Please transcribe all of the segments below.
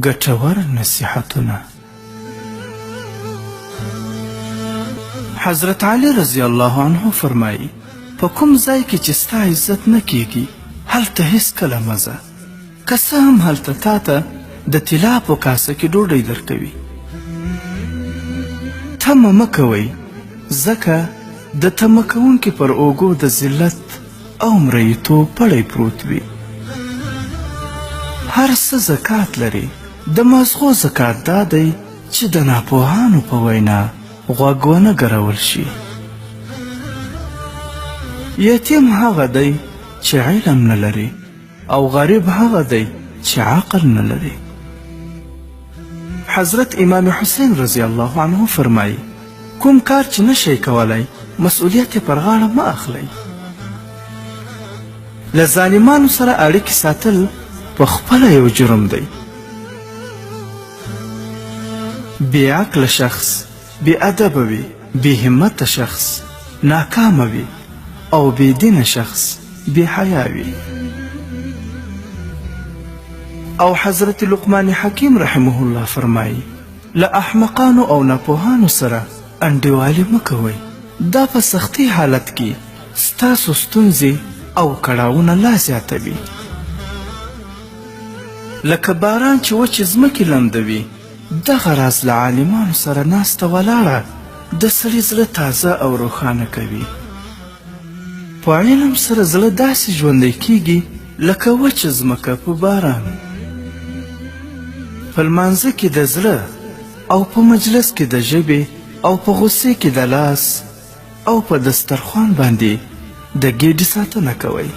ګټور نصیحتونه. حضرت علی رضی الله عنه فرمایي په کوم ځای کې چې ستا عزت نه کیږي هلته هیڅکله مه ځه، که څه هم هلته تا ته د طلا په کاسه کې ډوډۍ درکوي. تمه مه کوئ، ځکه د تمه کوونکي پر اوږو د ذلت او مریتوب پړی پروت وي. هر څه زکات لري، د مازغو زکات دا دی چې د ناپوهانو په وینا غوږ ونه ګرول شي. یتیم هغه دی چې علم نه لري، او غریب هغه دی چې عقل نه لري. حضرت امام حسین رضی الله عنه فرمایي کوم کار چې نشئ کولی مسئولیت یې پر غاړه مه اخلئ. له ظالمانو سره اړیکې ساتل په خپله یو جرم دی. بې عقله شخص بې ادبه وي، بې همته شخص ناکامه وي، او بې دینه شخص بې حیا وي. او حضرت لقمان حکیم رحمه الله فرمایي له احمقانو او ناپوهانو سره انډیوالي مه کوئ، دا په سختي حالت کې ستاسو ستونزې او کړاوونه لا زیاتوي. لکه باران چې وچې ځمکې لمدوي، دغه راز له عالمانو سره ناسته ولاړه د سړي زړه تازه او روښانه کوي. په علم سره زړه داسې ژوندی کیږي لکه وچه ځمکه په باران. په لمانځه کې د زړه او په مجلس کې د ژبې او په غصې کې د لاس او په دسترخوان باندې د ګېډې ساتنه کوئ.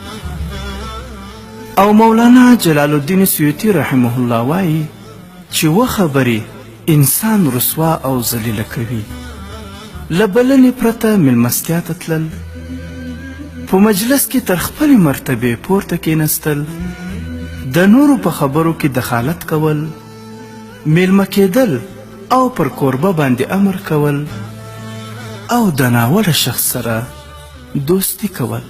او مولانا جلال الدین سیوطي رحمه الله وایي چې و خبرې انسان رسوا او ذلیله کوي. له بلنې پرته میلمستیا ته تلل، په مجلس کې تر خپلې مرتبې پورته کېنستل، د نورو په خبرو کې دخالت کول، میلمه کېدل او پر کوربه باندې امر کول، او د ناوړه شخص سره دوستی کول.